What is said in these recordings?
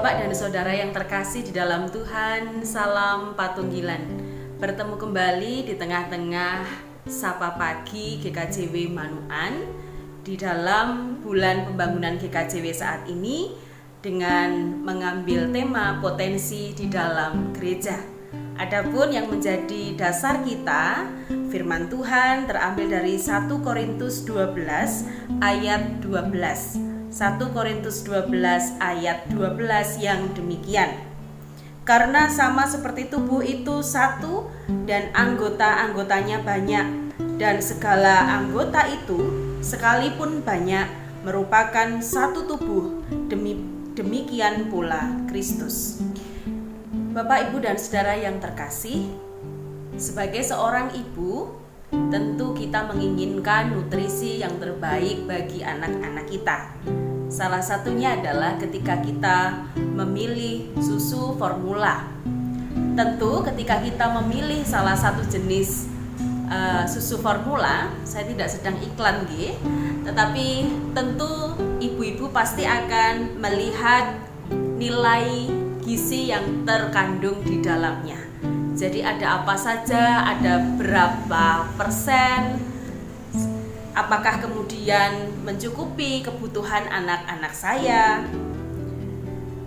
Bapak dan Saudara yang terkasih di dalam Tuhan, salam Patunggilan. Bertemu kembali di tengah-tengah Sapa Pagi GKJW Manuan di dalam bulan pembangunan GKJW saat ini dengan mengambil tema potensi di dalam gereja. Adapun yang menjadi dasar kita, firman Tuhan terambil dari 1 Korintus 12 ayat 12. 1 Korintus 12 ayat 12 yang demikian. Karena sama seperti tubuh itu satu dan anggota-anggotanya banyak, dan segala anggota itu sekalipun banyak merupakan satu tubuh, demikian pula Kristus. Bapak, Ibu, dan Saudara yang terkasih, sebagai seorang ibu, tentu kita menginginkan nutrisi yang terbaik bagi anak-anak kita. Salah satunya adalah ketika kita memilih susu formula. Tentu ketika kita memilih salah satu jenis susu formula, saya tidak sedang iklan tetapi tentu ibu-ibu pasti akan melihat nilai gizi yang terkandung di dalamnya. Jadi ada apa saja, ada berapa persen, apakah kemudian mencukupi kebutuhan anak-anak saya,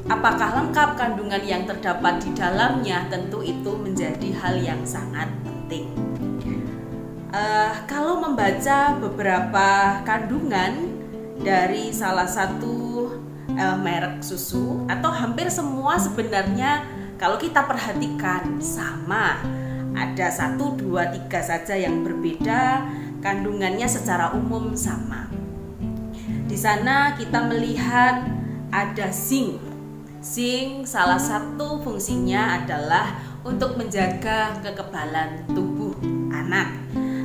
apakah lengkap kandungan yang terdapat di dalamnya. Tentu itu menjadi hal yang sangat penting. Kalau membaca beberapa kandungan dari salah satu merek susu, atau hampir semua sebenarnya kalau kita perhatikan sama, ada 1, 2, 3 saja yang berbeda, kandungannya secara umum sama. Di sana kita melihat ada zinc. Zinc salah satu fungsinya adalah untuk menjaga kekebalan tubuh anak.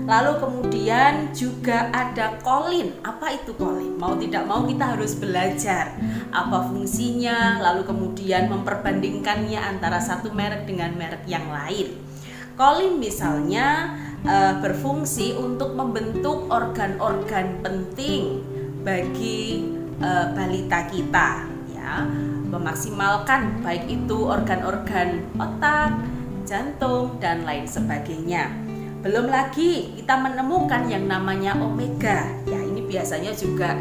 Lalu kemudian juga ada kolin. Apa itu kolin? Mau tidak mau kita harus belajar apa fungsinya, lalu kemudian memperbandingkannya antara satu merek dengan merek yang lain. Kolin misalnya berfungsi untuk membentuk organ-organ penting bagi balita kita, ya, memaksimalkan baik itu organ-organ otak, jantung, dan lain sebagainya. Belum lagi kita menemukan yang namanya omega. Ya, ini biasanya juga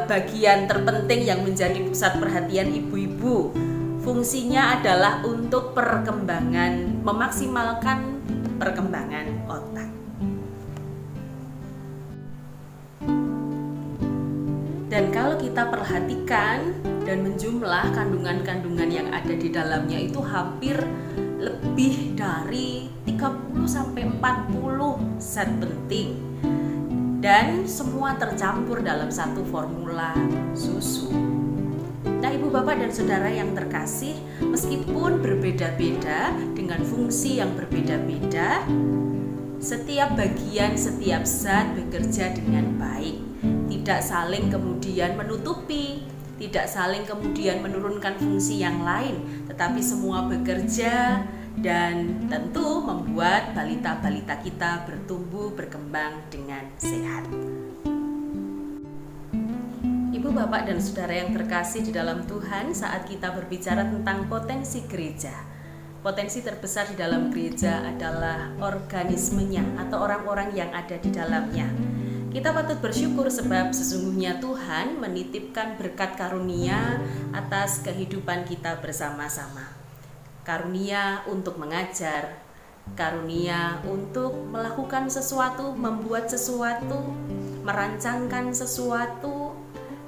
bagian terpenting yang menjadi pusat perhatian ibu-ibu. Fungsinya adalah untuk perkembangan, memaksimalkan perkembangan otak. Dan kalau kita perhatikan dan menjumlah kandungan-kandungan yang ada di dalamnya itu hampir lebih dari 30-40 zat penting, dan semua tercampur dalam satu formula susu. Nah, Ibu, Bapak, dan Saudara yang terkasih, meskipun berbeda-beda dengan fungsi yang berbeda-beda, setiap bagian, setiap zat bekerja dengan baik, tidak saling kemudian menutupi, tidak saling kemudian menurunkan fungsi yang lain, tetapi semua bekerja dan tentu membuat balita-balita kita bertumbuh berkembang dengan sehat. Ibu, Bapak, dan Saudara yang terkasih di dalam Tuhan, saat kita berbicara tentang potensi gereja, potensi terbesar di dalam gereja adalah organismenya atau orang-orang yang ada di dalamnya. Kita patut bersyukur sebab sesungguhnya Tuhan menitipkan berkat karunia atas kehidupan kita bersama-sama. Karunia untuk mengajar, karunia untuk melakukan sesuatu, membuat sesuatu, merancangkan sesuatu,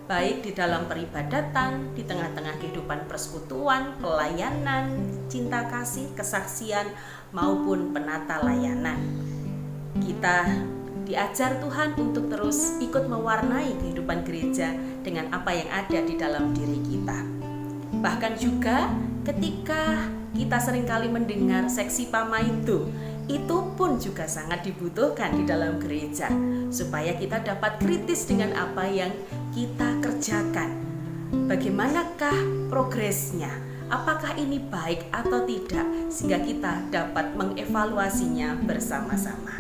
baik di dalam peribadatan, di tengah-tengah kehidupan persekutuan, pelayanan, cinta kasih, kesaksian, maupun penata layanan. Kita diajar Tuhan untuk terus ikut mewarnai kehidupan gereja dengan apa yang ada di dalam diri kita. Bahkan juga ketika kita seringkali mendengar seksi pamaitu, itu pun juga sangat dibutuhkan di dalam gereja, supaya kita dapat kritis dengan apa yang kita kerjakan. Bagaimanakah progresnya? Apakah ini baik atau tidak? Sehingga kita dapat mengevaluasinya bersama-sama.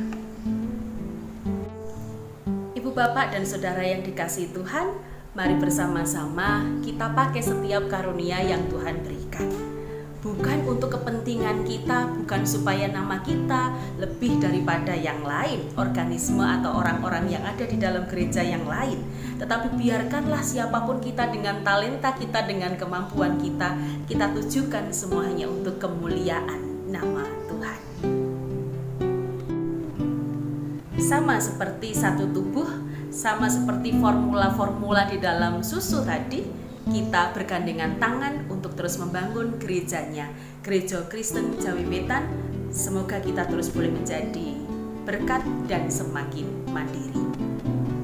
Ibu, Bapak, dan Saudara yang dikasihi Tuhan, Mari bersama-sama kita pakai setiap karunia yang Tuhan berikan. Bukan untuk kepentingan kita, bukan supaya nama kita lebih daripada yang lain, organisme atau orang-orang yang ada di dalam gereja yang lain. Tetapi biarkanlah siapapun kita dengan talenta kita, dengan kemampuan kita, kita tujukan semuanya untuk kemuliaan nama Tuhan. Sama seperti satu tubuh, sama seperti formula-formula di dalam susu tadi, kita bergandengan tangan untuk terus membangun gerejanya, Gereja Kristen Jawi Wetan. Semoga kita terus boleh menjadi berkat dan semakin mandiri.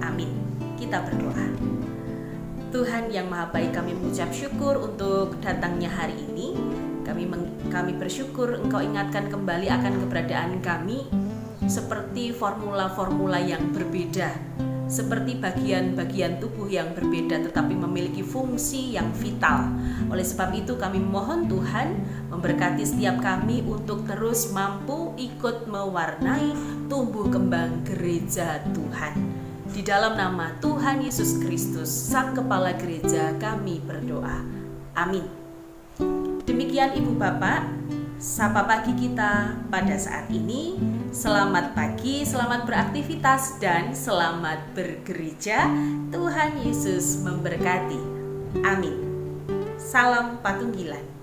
Amin. Kita berdoa. Tuhan yang Maha Baik, kami mengucap syukur untuk datangnya hari ini. Kami bersyukur Engkau ingatkan kembali akan keberadaan kami seperti formula-formula yang berbeda, seperti bagian-bagian tubuh yang berbeda tetapi memiliki fungsi yang vital. Oleh sebab itu kami mohon Tuhan memberkati setiap kami untuk terus mampu ikut mewarnai tumbuh kembang gereja Tuhan. Di dalam nama Tuhan Yesus Kristus, Sang Kepala Gereja, kami berdoa. Amin. Demikian Ibu Bapak, Sapa Pagi kita pada saat ini. Selamat pagi, selamat beraktivitas, dan selamat bergereja. Tuhan Yesus memberkati. Amin. Salam Patunggilan.